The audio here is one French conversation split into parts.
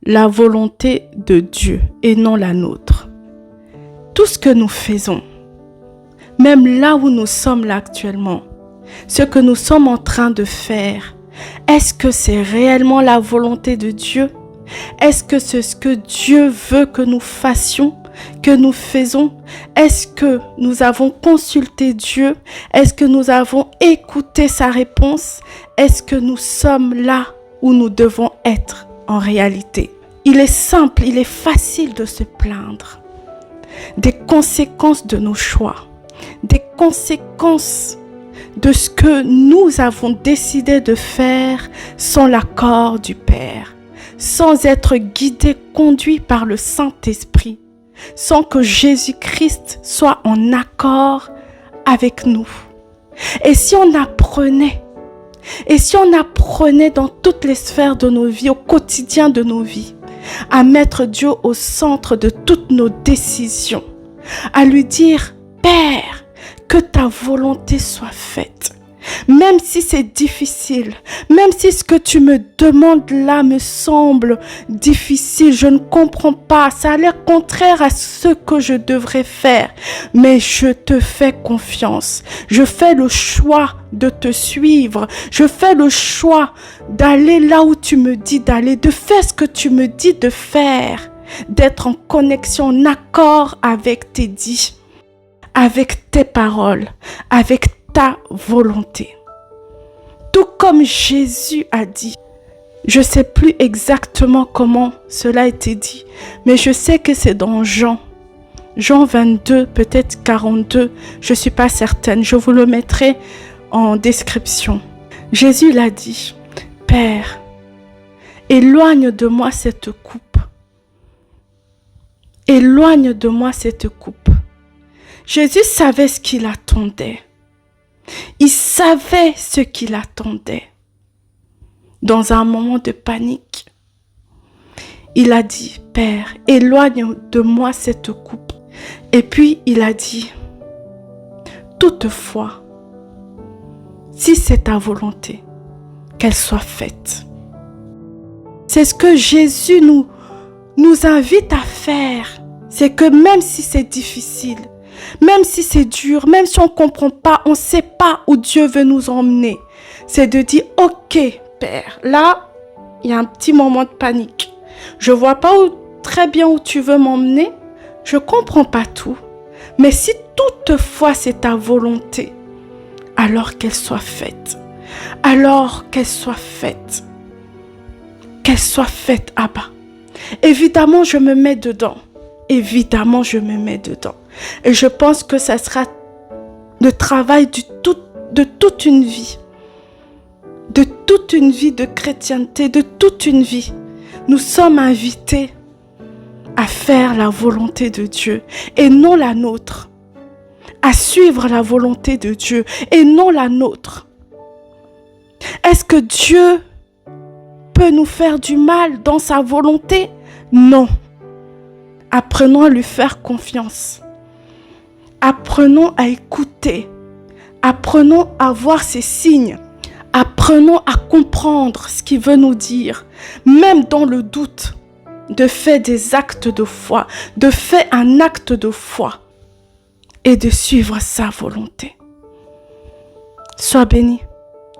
la volonté de Dieu et non la nôtre. Tout ce que nous faisons, même là où nous sommes là actuellement, ce que nous sommes en train de faire, est-ce que c'est réellement la volonté de Dieu? Est-ce que c'est ce que Dieu veut que nous fassions, que nous faisons? Est-ce que nous avons consulté Dieu? Est-ce que nous avons écouté sa réponse? Est-ce que nous sommes là où nous devons être en réalité? Il est simple, il est facile de se plaindre des conséquences de nos choix, des conséquences de ce que nous avons décidé de faire sans l'accord du Père, sans être guidés, conduits par le Saint-Esprit, sans que Jésus-Christ soit en accord avec nous. Et si on apprenait dans toutes les sphères de nos vies, au quotidien de nos vies, à mettre Dieu au centre de toutes nos décisions, à lui dire « Père, que ta volonté soit faite ». Même si c'est difficile, même si ce que tu me demandes là me semble difficile, je ne comprends pas, ça a l'air contraire à ce que je devrais faire, mais je te fais confiance. Je fais le choix de te suivre, je fais le choix d'aller là où tu me dis d'aller, de faire ce que tu me dis de faire, d'être en connexion, en accord avec tes dits, avec tes paroles, avec ta volonté. Tout comme Jésus a dit, je ne sais plus exactement comment cela a été dit, mais je sais que c'est dans Jean 22, peut-être 42, je ne suis pas certaine, je vous le mettrai en description. Jésus l'a dit, Père, éloigne de moi cette coupe. Éloigne de moi cette coupe. Jésus savait ce qu'il attendait. Il savait ce qu'il attendait. Dans un moment de panique, il a dit, Père, éloigne de moi cette coupe. Et puis il a dit, toutefois, si c'est ta volonté, qu'elle soit faite. C'est ce que Jésus nous invite à faire. C'est que même si c'est difficile, même si c'est dur, même si on ne comprend pas, on ne sait pas où Dieu veut nous emmener, c'est de dire, ok, Père, là, il y a un petit moment de panique. Je ne vois pas très bien où tu veux m'emmener, je ne comprends pas tout. Mais si toutefois c'est ta volonté, alors qu'elle soit faite. Alors qu'elle soit faite. Qu'elle soit faite, Abba. Évidemment, je me mets dedans. Évidemment, je me mets dedans. Et je pense que ça sera le travail de toute une vie. De toute une vie de chrétienté, de toute une vie. Nous sommes invités à faire la volonté de Dieu et non la nôtre. À suivre la volonté de Dieu et non la nôtre. Est-ce que Dieu peut nous faire du mal dans sa volonté? Non. Apprenons à lui faire confiance. Apprenons à écouter. Apprenons à voir ses signes. Apprenons à comprendre ce qu'il veut nous dire. Même dans le doute, de faire des actes de foi, de faire un acte de foi et de suivre sa volonté. Sois béni,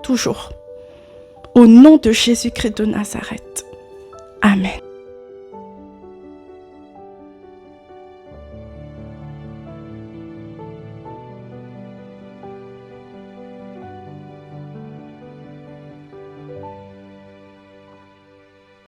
toujours. Au nom de Jésus-Christ de Nazareth. Amen.